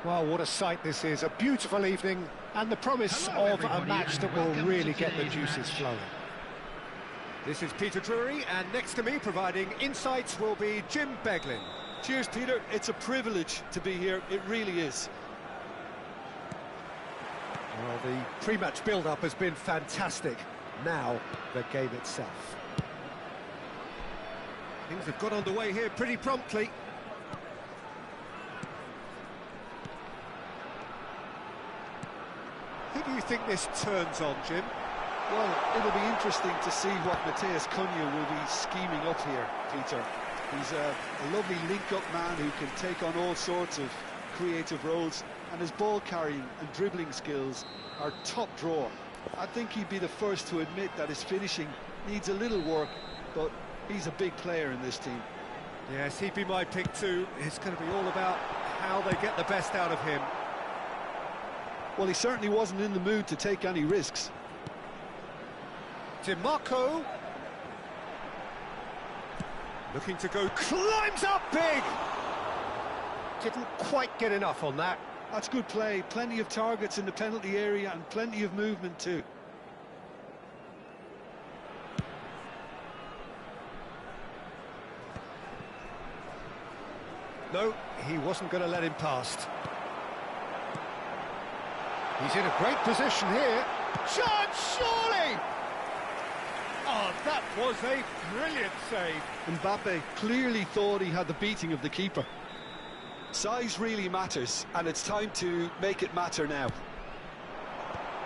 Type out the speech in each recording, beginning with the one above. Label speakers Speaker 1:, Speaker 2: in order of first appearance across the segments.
Speaker 1: Well, what a sight this is, a beautiful evening, and the promise of a match that will really get the juices flowing.
Speaker 2: This is Peter Drury, and next to me, providing insights, will be Jim Beglin.
Speaker 3: Cheers, Peter. It's a privilege to be here. It really is.
Speaker 1: Well, the pre-match build-up has been fantastic. Now, the game itself.
Speaker 2: Things have got underway here pretty promptly. Who do you think this turns on, Jim?
Speaker 3: Well, it'll be interesting to see what Matheus Cunha will be scheming up here, Peter. He's a lovely link-up man who can take on all sorts of creative roles, and his ball-carrying and dribbling skills are top drawer. I think he'd be the first to admit that his finishing needs a little work, but he's a big player in this team.
Speaker 2: Yes, he'd be my pick too. It's going to be all about how they get the best out of him.
Speaker 3: Well, he certainly wasn't in the mood to take any risks.
Speaker 2: DiMarco. Looking to go, climbs up big!
Speaker 1: Didn't quite get enough on that.
Speaker 3: That's good play, plenty of targets in the penalty area and plenty of movement too.
Speaker 1: No, he wasn't going to let him past. He's in a great position here. Chance, surely!
Speaker 2: Oh, that was a brilliant save.
Speaker 3: Mbappe clearly thought he had the beating of the keeper. Size really matters, and it's time to make it matter now.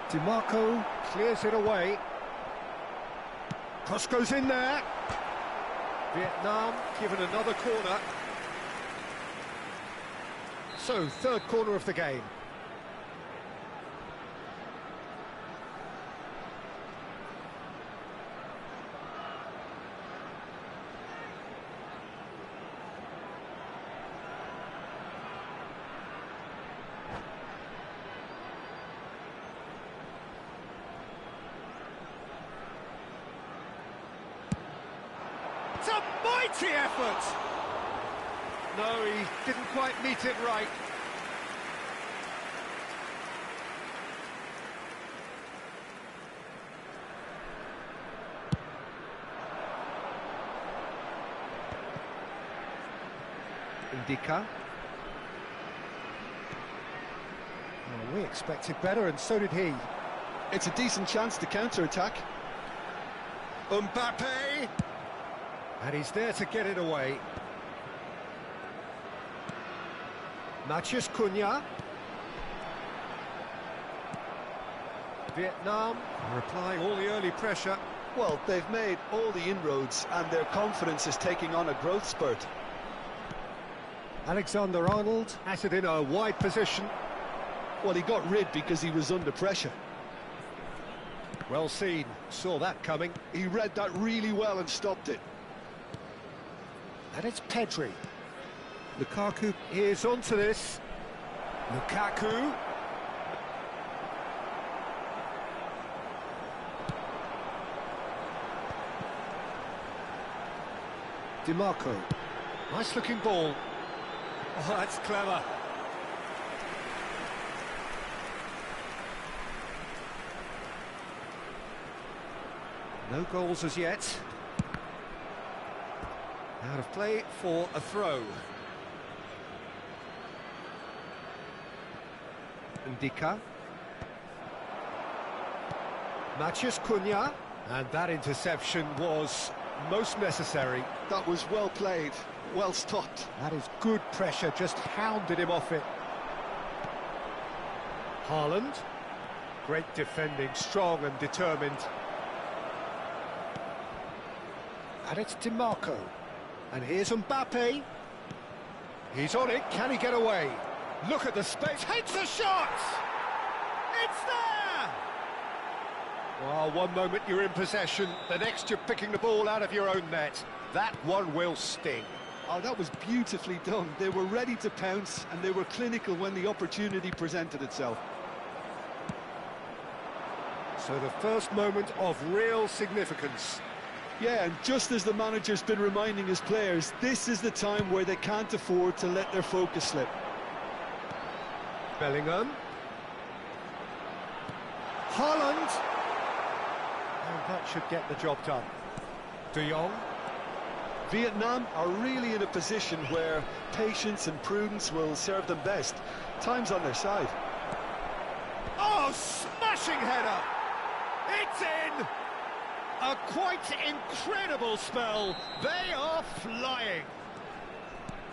Speaker 1: DiMarco clears it away. Cross goes in there.
Speaker 2: Vietnam given another corner.
Speaker 1: So, third corner of the game.
Speaker 2: It's a mighty effort! No, he didn't quite meet it right.
Speaker 1: Gk. Well, we expected better, and so did he.
Speaker 3: It's a decent chance to counter-attack.
Speaker 2: Mbappe!
Speaker 1: And he's there to get it away. Matheus Cunha.
Speaker 2: Vietnam are applying all the early pressure.
Speaker 3: Well, they've made all the inroads, and their confidence is taking on a growth spurt.
Speaker 1: Alexander-Arnold has it in a wide position.
Speaker 3: Well, he got rid because he was under pressure.
Speaker 1: Well seen, saw that coming.
Speaker 3: He read that really well and stopped it.
Speaker 1: And it's Pedri.
Speaker 2: Lukaku.
Speaker 1: Here's onto this.
Speaker 2: Lukaku.
Speaker 1: DiMarco. Nice looking ball.
Speaker 2: Oh, that's clever.
Speaker 1: No goals as yet. Out of play for a throw. Ndika. Matheus Cunha. And that interception was most necessary.
Speaker 3: That was well played, well stopped.
Speaker 1: That is good pressure, just hounded him off it. Haaland. Great defending, strong and determined. And it's DiMarco. And here's Mbappe. He's on it, can he get away? Look at the space, hits the shot! It's there! Well, one moment you're in possession, the next you're picking the ball out of your own net. That one will sting.
Speaker 3: Oh, that was beautifully done. They were ready to pounce, and they were clinical when the opportunity presented itself.
Speaker 1: So the first moment of real significance.
Speaker 3: Yeah, and just as the manager's been reminding his players, this is the time where they can't afford to let their focus slip.
Speaker 1: Bellingham. Haaland. And that should get the job done. De Jong.
Speaker 3: Vietnam are really in a position where patience and prudence will serve them best. Time's on their side.
Speaker 2: Oh, smashing header! It's in! A quite incredible spell. They are flying.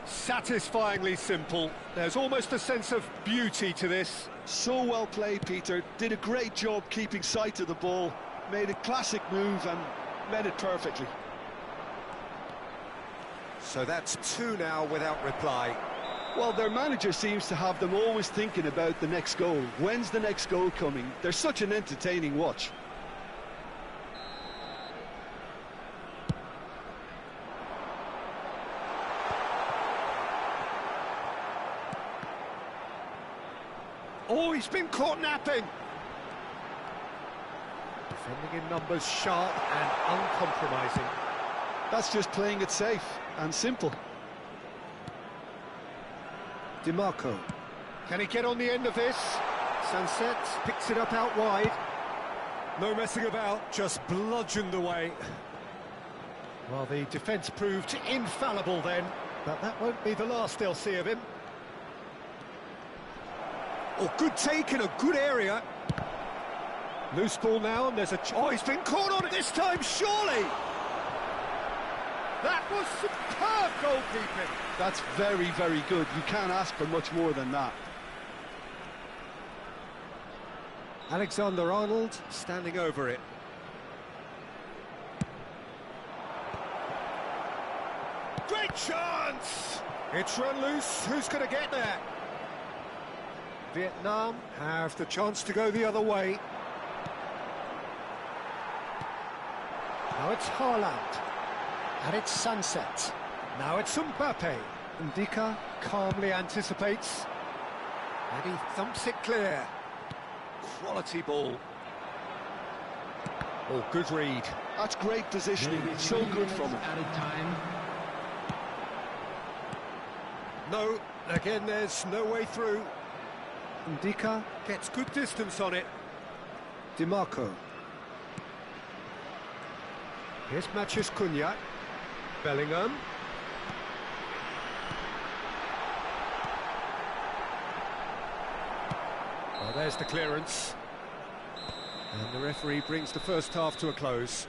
Speaker 1: Satisfyingly simple. There's almost a sense of beauty to this.
Speaker 3: So well played, Peter. Did a great job keeping sight of the ball. Made a classic move and met it perfectly.
Speaker 1: So that's two now without reply.
Speaker 3: Well, their manager seems to have them always thinking about the next goal. When's the next goal coming? They're such an entertaining watch.
Speaker 1: Oh, he's been caught napping. Defending in numbers, sharp and uncompromising.
Speaker 3: That's just playing it safe and simple.
Speaker 1: DiMarco. Can he get on the end of this? Sunset picks it up out wide.
Speaker 2: No messing about, just bludgeoned away.
Speaker 1: Well, the defence proved infallible then, but that won't be the last they'll see of him.
Speaker 2: Oh, good take in a good area.
Speaker 1: Loose ball now, and there's a...
Speaker 2: Oh, he's been caught on it this time, surely! That was superb goalkeeping.
Speaker 3: That's very, very good. You can't ask for much more than that.
Speaker 1: Alexander-Arnold standing over it.
Speaker 2: Great chance! It's run loose, who's going to get there?
Speaker 1: Vietnam have the chance to go the other way. Now it's Haaland. And it's Sunset. Now it's Mbappe. Ndika calmly anticipates. And he thumps it clear. Quality ball. Oh, good read.
Speaker 3: That's great positioning. So good from him.
Speaker 1: No, again there's no way through. Ndika gets good distance on it. DiMarco. Here's Matheus Cunha. Bellingham. Well, there's the clearance. And the referee brings the first half to a close.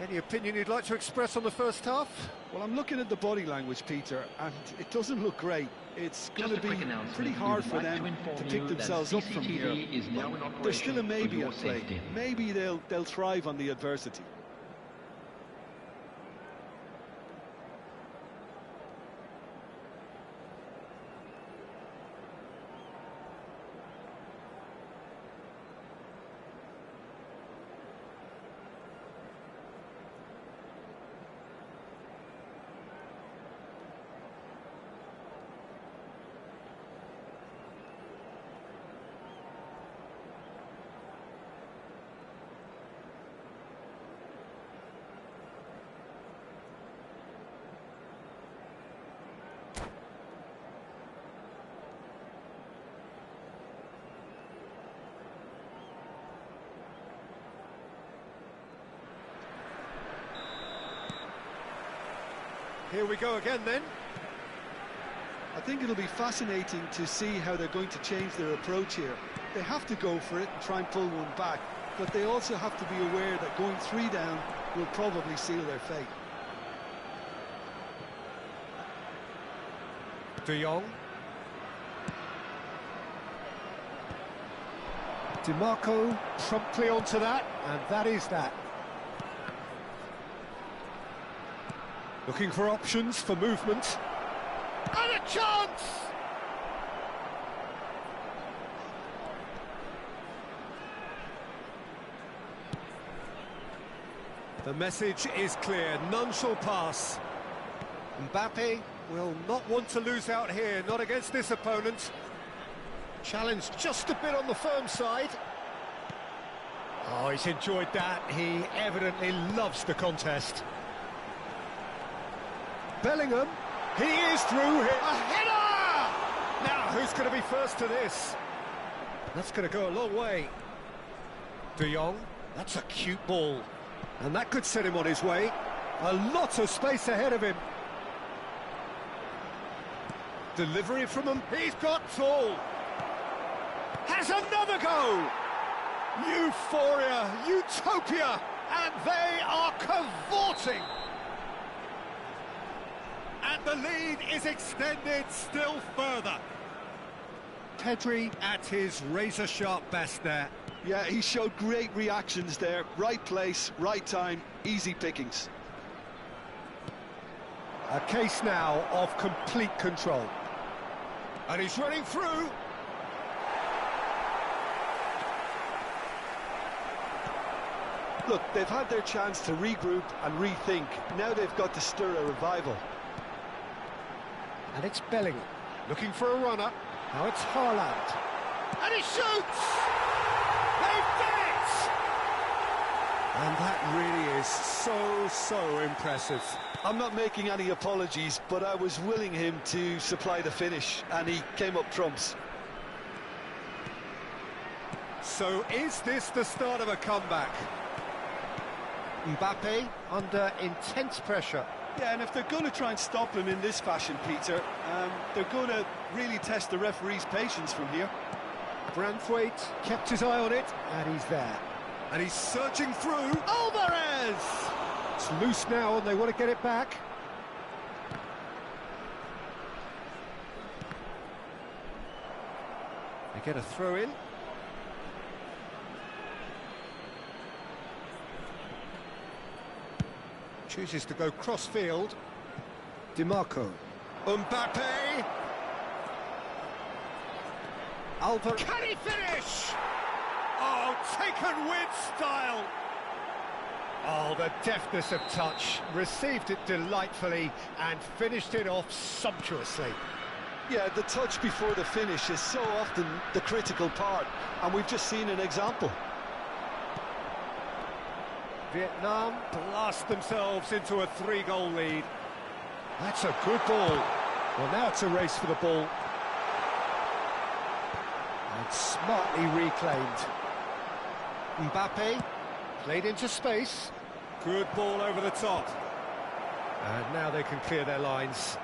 Speaker 1: Any opinion you'd like to express on the first half?
Speaker 3: Well, I'm looking at the body language, Peter, and it doesn't look great. It's going to be pretty hard for them to pick themselves up from here. There's still a maybe at play. Maybe they'll thrive on the adversity.
Speaker 2: Here we go again then.
Speaker 3: I think it'll be fascinating to see how they're going to change their approach here. They have to go for it and try and pull one back, but they also have to be aware that going 3 down will probably seal their fate.
Speaker 1: De Jong. DiMarco promptly onto that, and that is that. Looking for options for movement. And a chance!
Speaker 2: The message is clear, none shall pass. Mbappe will not want to lose out here, not against this opponent.
Speaker 1: Challenged just a bit on the firm side. Oh, he's enjoyed that. He evidently loves the contest. Bellingham, he is through here. A header!
Speaker 2: Now, who's going to be first to this?
Speaker 1: That's going to go a long way. De Jong, that's a cute ball.
Speaker 2: And that could set him on his way. A lot of space ahead of him. Delivery from him. He's got tall. Has another go. Euphoria, utopia, and they are cavorting. And the lead is extended still further. Pedri at his razor-sharp best there.
Speaker 3: Yeah, he showed great reactions there. Right place, right time, easy pickings.
Speaker 1: A case now of complete control.
Speaker 2: And he's running through.
Speaker 3: Look, they've had their chance to regroup and rethink. Now they've got to stir a revival.
Speaker 1: And it's Bellingham.
Speaker 2: Looking for a runner.
Speaker 1: Now it's Haaland.
Speaker 2: And he shoots! They've done it! And that really is so impressive.
Speaker 3: I'm not making any apologies, but I was willing him to supply the finish, and he came up trumps.
Speaker 2: So is this the start of a comeback?
Speaker 1: Mbappe under intense pressure.
Speaker 3: Yeah, and if they're going to try and stop him in this fashion, Peter, they're going to really test the referee's patience from here.
Speaker 1: Branthwaite kept his eye on it, and he's there.
Speaker 2: And he's searching through. Alvarez!
Speaker 1: It's loose now, and they want to get it back.
Speaker 2: They get a throw in.
Speaker 1: Chooses to go cross-field. DiMarco.
Speaker 2: Mbappe!
Speaker 1: Alvarez.
Speaker 2: Can he finish? Oh, taken with style.
Speaker 1: Oh, the deftness of touch. Received it delightfully and finished it off sumptuously.
Speaker 3: Yeah, the touch before the finish is so often the critical part, and we've just seen an example.
Speaker 2: Vietnam blast themselves into a 3-goal lead.
Speaker 1: That's a good ball. Well, now it's a race for the ball. And smartly reclaimed. Mbappe played into space.
Speaker 2: Good ball over the top.
Speaker 1: And now they can clear their lines.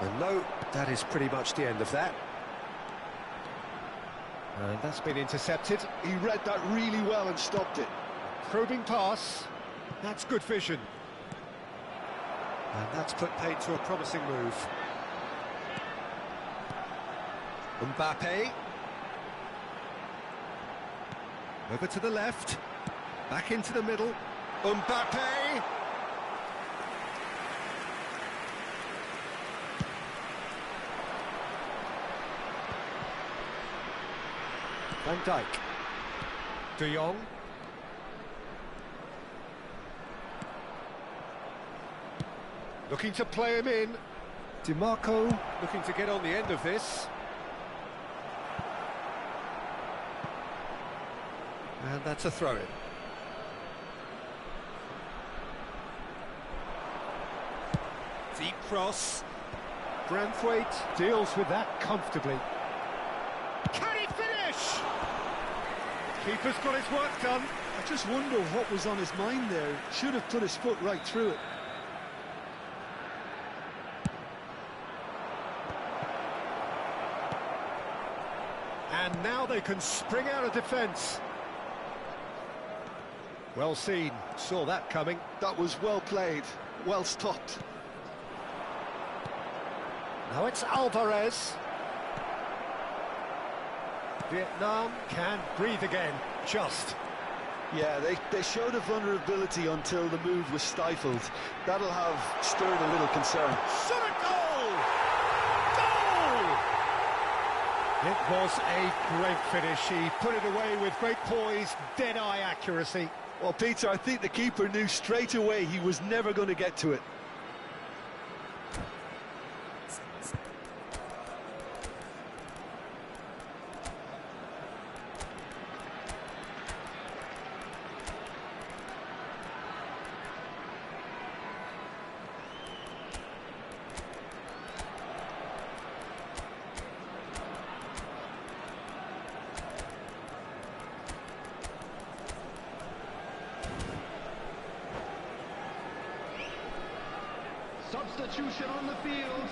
Speaker 1: And no, that is pretty much the end of that. And that's been intercepted.
Speaker 3: He read that really well and stopped it.
Speaker 1: Probing pass. That's good vision.
Speaker 2: And that's put paid to a promising move. Mbappe. Over to the left. Back into the middle. Mbappe.
Speaker 1: Van Dijk. De Jong.
Speaker 2: Looking to play him in.
Speaker 1: DiMarco.
Speaker 2: Looking to get on the end of this. And that's a throw-in. Deep cross.
Speaker 1: Branthwaite deals with that comfortably.
Speaker 2: Can he finish? Keeper's got his work done.
Speaker 3: I just wonder what was on his mind there. Should have put his foot right through it.
Speaker 2: And now they can spring out of defence. Well seen, saw that coming.
Speaker 3: That was well played, well stopped.
Speaker 2: Now it's Alvarez. Vietnam can breathe again, just.
Speaker 3: Yeah, they showed a vulnerability until the move was stifled. That'll have stirred a little concern.
Speaker 2: Shot a goal! Goal! It was a great finish. He put it away with great poise, dead-eye accuracy.
Speaker 3: Well, Peter, I think the keeper knew straight away he was never going to get to it.
Speaker 4: Substitution on the field,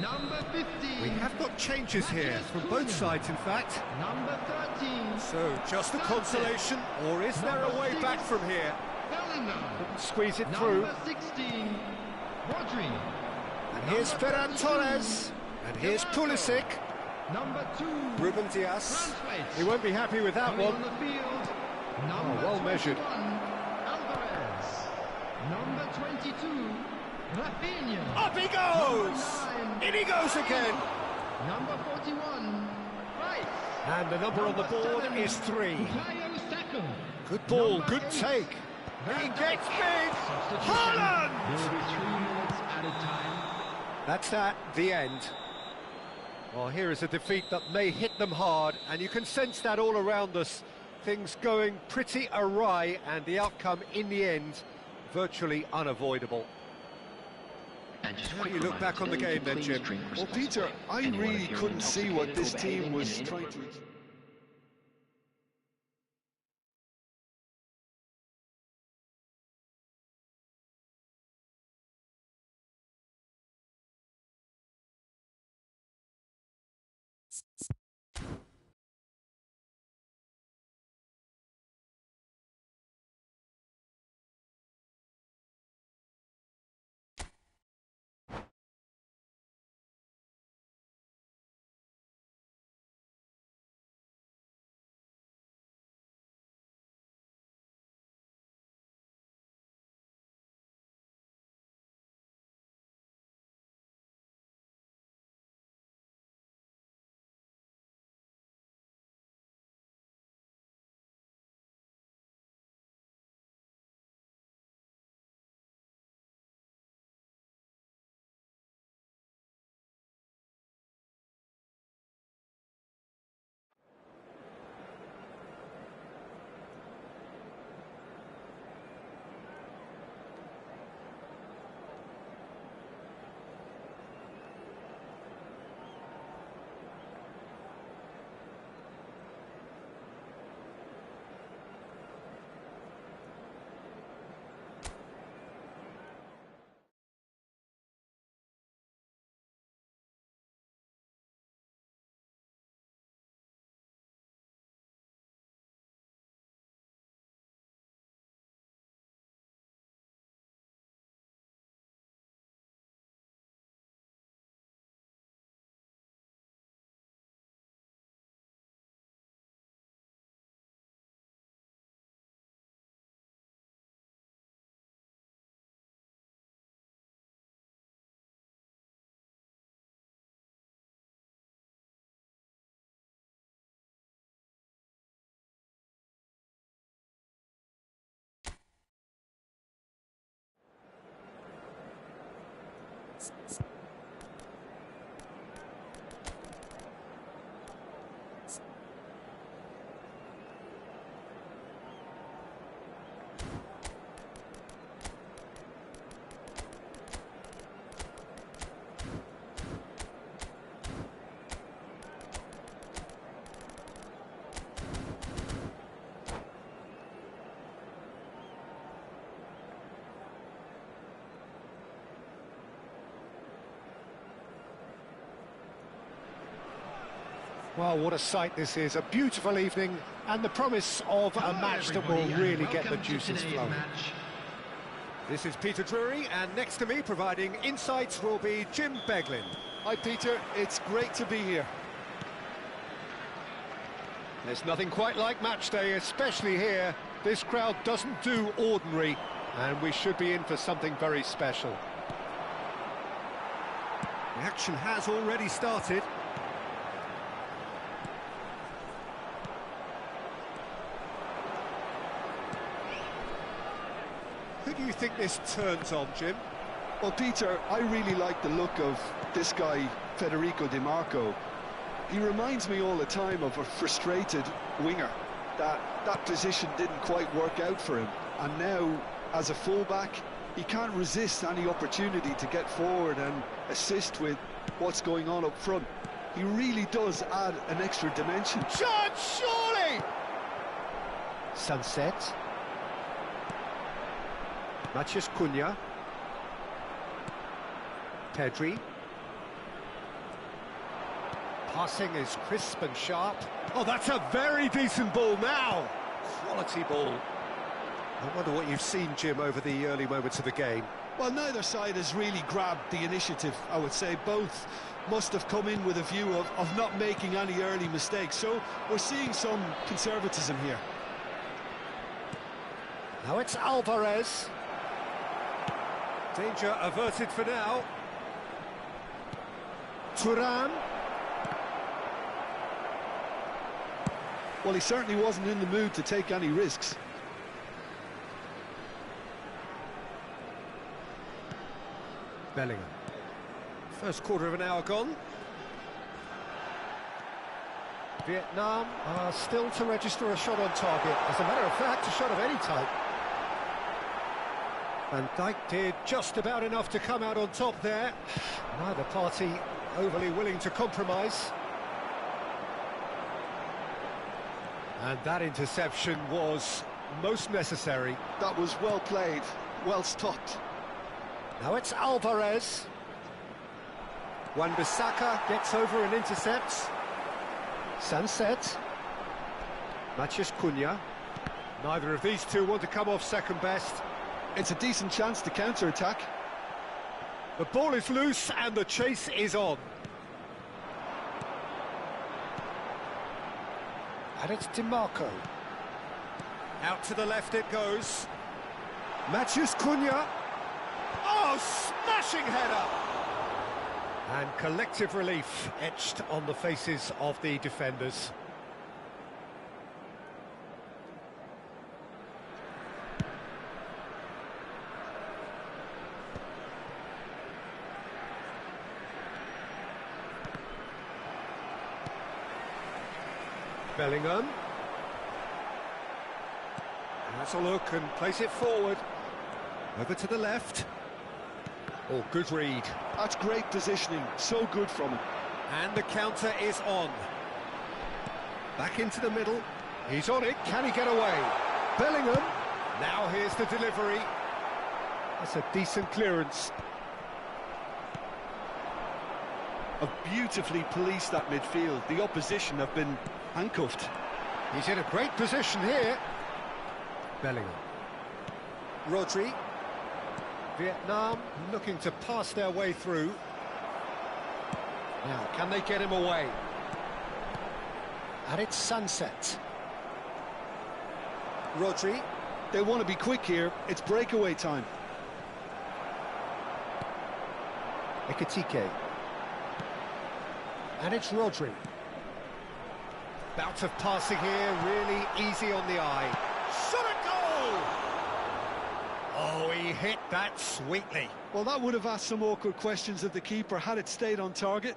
Speaker 4: number 15.
Speaker 2: We have got changes here, from both sides in fact.
Speaker 4: Number 13.
Speaker 2: So, just a consolation, or is there a way back from here?
Speaker 4: Bellingham.
Speaker 2: Squeeze it through.
Speaker 4: Number 16, Rodri.
Speaker 2: And here's Ferran Torres. And here's Pulisic.
Speaker 4: Number 2,
Speaker 2: Ruben Dias.
Speaker 4: Braithwaite.
Speaker 2: He won't be happy with that
Speaker 4: Coming
Speaker 2: one.
Speaker 4: on the field, number
Speaker 2: well measured.
Speaker 4: 21, Alvarez. Number 22, Rafinha.
Speaker 2: Up he goes!
Speaker 4: Number 9,
Speaker 2: In he goes again!
Speaker 4: Number 41, Rice.
Speaker 2: And the number on the board is 3.
Speaker 4: Bukayo Saka.
Speaker 2: Good ball,
Speaker 4: Number
Speaker 2: good
Speaker 4: 8,
Speaker 2: take. He gets big!
Speaker 4: Substitution.
Speaker 2: Haaland!
Speaker 4: There will be 3 minutes added time.
Speaker 2: That's that, the end. Well, here is a defeat that may hit them hard, and you can sense that all around us. Things going pretty awry, and the outcome in the end, virtually unavoidable. How do you look back on the game then, Jim?
Speaker 3: Well, Peter, I really couldn't see what this team was trying to...
Speaker 2: Well, what a sight this is, a beautiful evening, and the promise of a match that will really get the juices flowing. This is Peter Drury, and next to me, providing insights, will be Jim Beglin.
Speaker 3: Hi Peter, it's great to be here.
Speaker 2: There's nothing quite like match day, especially here. This crowd doesn't do ordinary, and we should be in for something very special. The action has already started. Who do you think this turns on, Jim?
Speaker 3: Well, Peter, I really like the look of this guy, Federico Di Marco. He reminds me all the time of a frustrated winger. That position didn't quite work out for him. And now, as a fullback, he can't resist any opportunity to get forward and assist with what's going on up front. He really does add an extra dimension.
Speaker 1: Shot, surely!
Speaker 2: Sunset. Matheus Cunha. Pedri. Passing is crisp and sharp. Oh, that's a very decent ball now. Quality ball. I wonder what you've seen, Jim, over the early moments of the game.
Speaker 3: Well, neither side has really grabbed the initiative, I would say. Both must have come in with a view of not making any early mistakes. So we're seeing some conservatism here.
Speaker 2: Now it's Alvarez. Danger averted for now. Thuram.
Speaker 3: Well, he certainly wasn't in the mood to take any risks.
Speaker 2: Bellingham. First quarter of an hour gone. Vietnam are still to register a shot on target. As a matter of fact, a shot of any type. Van Dijk did just about enough to come out on top there. Neither party overly willing to compromise. And that interception was most necessary.
Speaker 3: That was well played, well stopped.
Speaker 2: Now it's Alvarez. Wan-Bissaka gets over and intercepts. Sunset. Matheus Cunha. Neither of these two want to come off second best.
Speaker 3: It's a decent chance to counter-attack.
Speaker 2: The ball is loose and the chase is on.
Speaker 1: And it's Di Marco.
Speaker 2: Out to the left it goes. Matheus Cunha. Oh, smashing header! And collective relief etched on the faces of the defenders. Bellingham. That's a look and place it forward. Over to the left. Oh, good read.
Speaker 3: That's great positioning, so good from him.
Speaker 2: And the counter is on. Back into the middle.
Speaker 1: He's on it, can he get away?
Speaker 2: Bellingham. Now here's the delivery. That's a decent clearance.
Speaker 3: Have beautifully policed that midfield. The opposition have been handcuffed.
Speaker 2: He's in a great position here. Bellingham. Rodri. Vietnam looking to pass their way through. Now, can they get him away?
Speaker 1: And it's Sunset.
Speaker 2: Rodri.
Speaker 3: They want to be quick here. It's breakaway time.
Speaker 2: Ekitike. And it's Rodri. Bout of passing here, really easy on the eye. Shot a goal! Oh, he hit that sweetly.
Speaker 3: Well, that would have asked some awkward questions of the keeper had it stayed on target.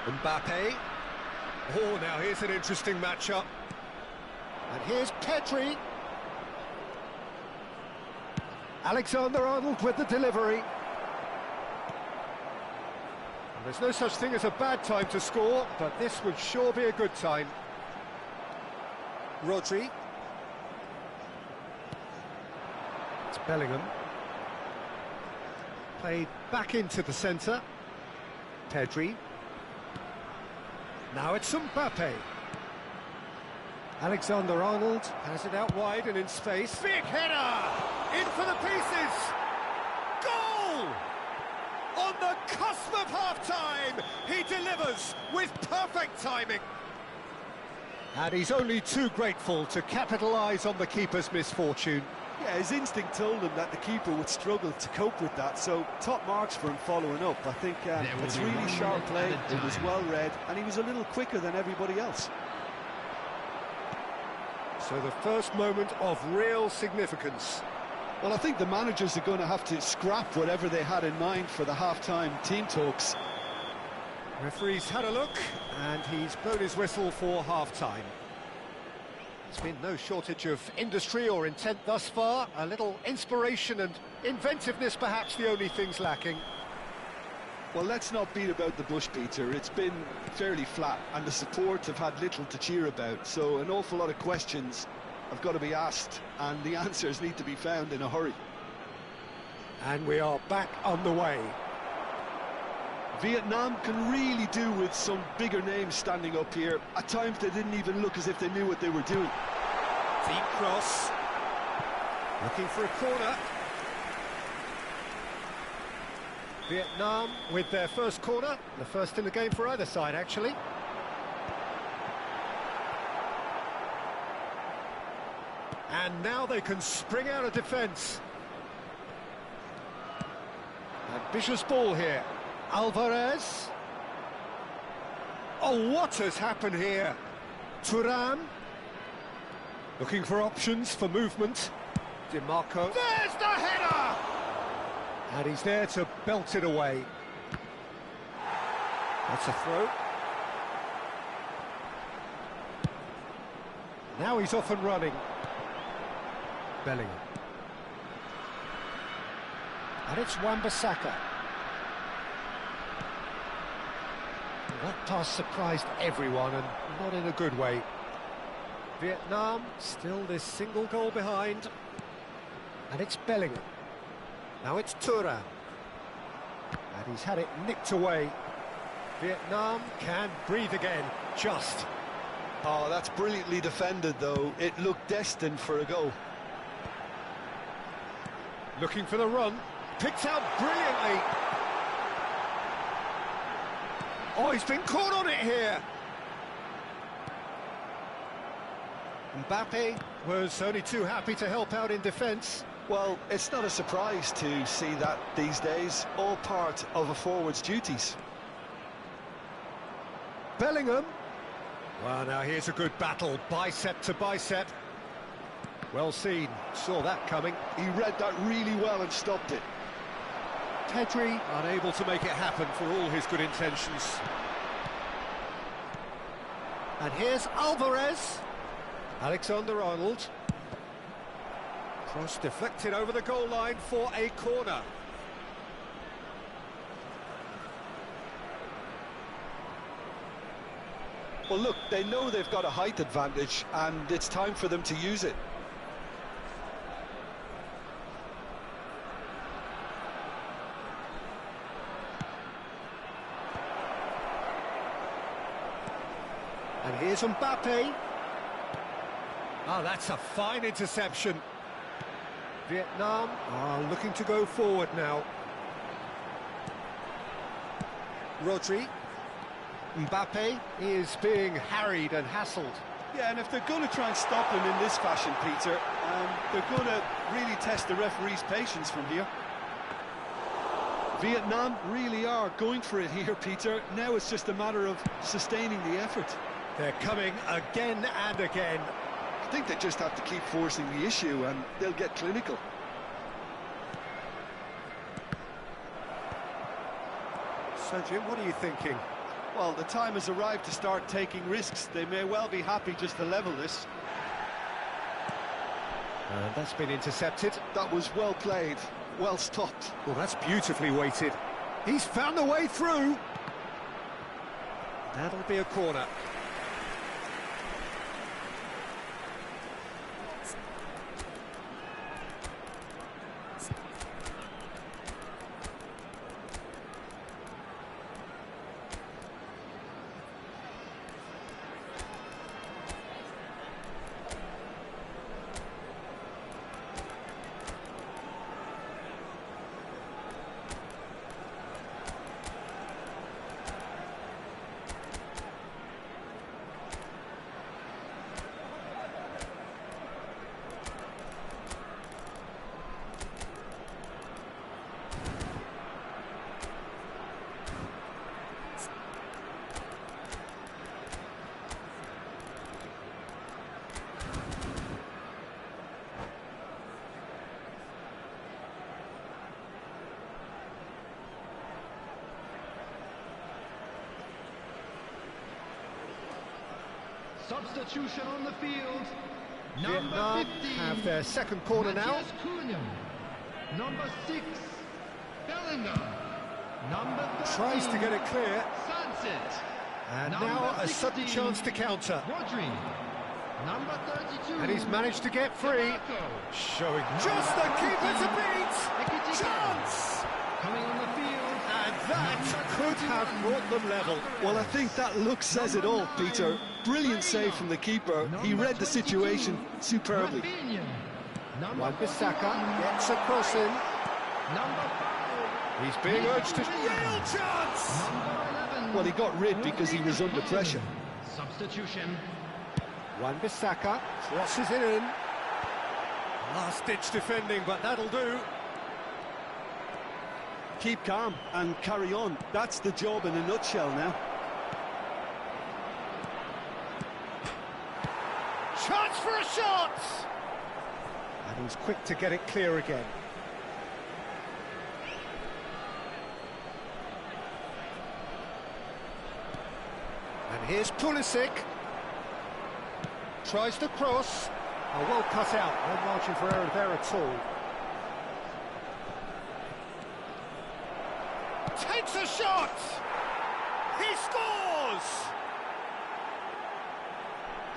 Speaker 2: Mbappe. Oh, now here's an interesting matchup.
Speaker 1: And here's Pedri. Alexander-Arnold with the delivery.
Speaker 2: And there's no such thing as a bad time to score, but this would sure be a good time. Rodri. It's Bellingham. Played back into the centre. Pedri. Now it's Mbappe. Alexander-Arnold has it out wide and in space. Big header! In for the pieces! Goal! On the cusp of half-time, he delivers with perfect timing. And he's only too grateful to capitalise on the keeper's misfortune.
Speaker 3: Yeah, his instinct told him that the keeper would struggle to cope with that, so top marks for him following up. I think it's really sharp play, it was well read, and he was a little quicker than everybody else.
Speaker 2: So the first moment of real significance.
Speaker 3: Well, I think the managers are going to have to scrap whatever they had in mind for the half-time team talks.
Speaker 2: Referee's had a look, and he's blown his whistle for half-time. There's been no shortage of industry or intent thus far. A little inspiration and inventiveness, perhaps the only things lacking.
Speaker 3: Well, let's not beat about the bush, Peter. It's been fairly flat, and the support have had little to cheer about. So an awful lot of questions have got to be asked, and the answers need to be found in a hurry.
Speaker 2: And we are back on the way.
Speaker 3: Vietnam can really do with some bigger names standing up here. At times they didn't even look as if they knew what they were doing.
Speaker 2: Deep cross. Looking for a corner. Vietnam with their first corner. The first in the game for either side, actually. And now they can spring out of defence. Ambitious ball here. Alvarez. Oh, what has happened here? Thuram. Looking for options for movement. DiMarco. There's the header! And he's there to belt it away. That's a throw. Now he's off and running. Bellingham. And it's Wan-Bissaka. That pass surprised everyone, and not in a good way. Vietnam still this single goal behind. And it's Bellingham. Now it's Thuram. And he's had it nicked away. Vietnam can breathe again, just.
Speaker 3: Oh, that's brilliantly defended, though. It looked destined for a goal.
Speaker 2: Looking for the run. Picked out brilliantly. Oh, he's been caught on it here. Mbappe was only too happy to help out in defence.
Speaker 3: Well, it's not a surprise to see that these days, all part of a forward's duties.
Speaker 2: Bellingham. Well, now here's a good battle, bicep to bicep. Well seen, saw that coming.
Speaker 3: He read that really well and stopped it.
Speaker 2: Pedri unable to make it happen for all his good intentions. And here's Alvarez. Alexander-Arnold. Cross deflected over the goal line for a corner.
Speaker 3: Well, look, they know they've got a height advantage, and it's time for them to use it.
Speaker 2: And here's Mbappe. Oh, that's a fine interception. Vietnam are looking to go forward now. Rodri. Mbappe is being harried and hassled.
Speaker 3: Yeah, and if they're going to try and stop him in this fashion, Peter, they're going to really test the referee's patience from here. Vietnam really are going for it here, Peter. Now it's just a matter of sustaining the effort.
Speaker 2: They're coming again and again.
Speaker 3: I think they just have to keep forcing the issue and they'll get clinical.
Speaker 2: So, Jim, what are you thinking?
Speaker 3: Well, the time has arrived to start taking risks. They may well be happy just to level this.
Speaker 2: And that's been intercepted.
Speaker 3: That was well played, well stopped.
Speaker 2: Well, that's beautifully weighted. He's found a way through. That'll be a corner.
Speaker 4: Substitution on the field.
Speaker 2: Vietnam have their second corner now.
Speaker 4: Number 6, Bellingham. Number 13,
Speaker 2: Tries to get it clear.
Speaker 4: Sunset.
Speaker 2: And
Speaker 4: Number
Speaker 2: now a
Speaker 4: 16,
Speaker 2: sudden chance to counter.
Speaker 4: Rodri. Number 32.
Speaker 2: And he's managed to get free. Showing just the keeper to beat. Chance!
Speaker 4: Coming on the field.
Speaker 2: And that could have brought them level.
Speaker 3: Well, I think that look says it all, Peter. Brilliant save from the keeper. He read the situation superbly.
Speaker 2: Wan-Bissaka gets a cross in.
Speaker 4: Number 5.
Speaker 2: He's being urged to... Real chance!
Speaker 4: Number 11.
Speaker 3: Well, he got rid because he was under pressure.
Speaker 4: Substitution.
Speaker 2: Wan-Bissaka crosses it in. Last-ditch defending, but that'll do.
Speaker 3: Keep calm and carry on. That's the job in a nutshell now.
Speaker 2: Chance for a shot! And he's quick to get it clear again. And here's Pulisic. Tries to cross. Oh, well cut out. No margin for error there at all. Takes a shot! He scores!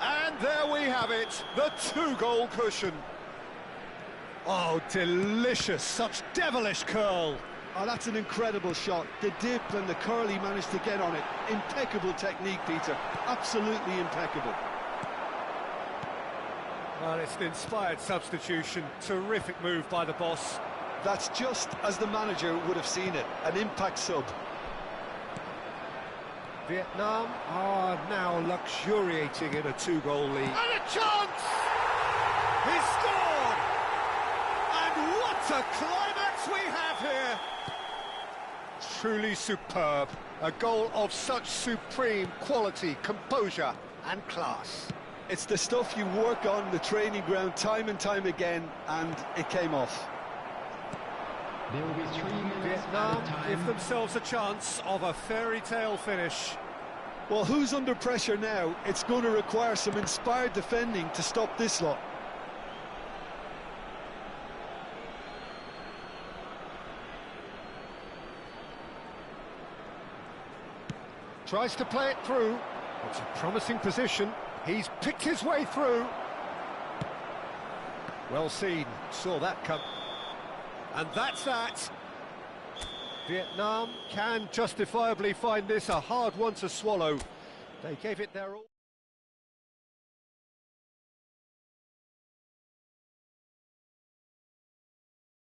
Speaker 2: And there we have it, the 2-goal cushion. Oh, delicious, such devilish curl.
Speaker 3: Oh, that's an incredible shot. The dip and the curl he managed to get on it. Impeccable technique, Peter. Absolutely impeccable.
Speaker 2: Well, it's an inspired substitution. Terrific move by the boss.
Speaker 3: That's just as the manager would have seen it. An impact sub.
Speaker 2: Vietnam are now luxuriating in a 2-goal lead. And a chance! He scored! And what a climax we have here! Truly superb. A goal of such supreme quality, composure and class.
Speaker 3: It's the stuff you work on the training ground time and time again, and it came off.
Speaker 4: There will be 3 minutes.
Speaker 2: Vietnam give themselves a chance of a fairy tale finish.
Speaker 3: Well, who's under pressure now? It's going to require some inspired defending to stop this lot.
Speaker 2: Tries to play it through. It's a promising position. He's picked his way through. Well seen, saw that come. And that's that. Vietnam can justifiably find this a hard one to swallow. They gave it their all.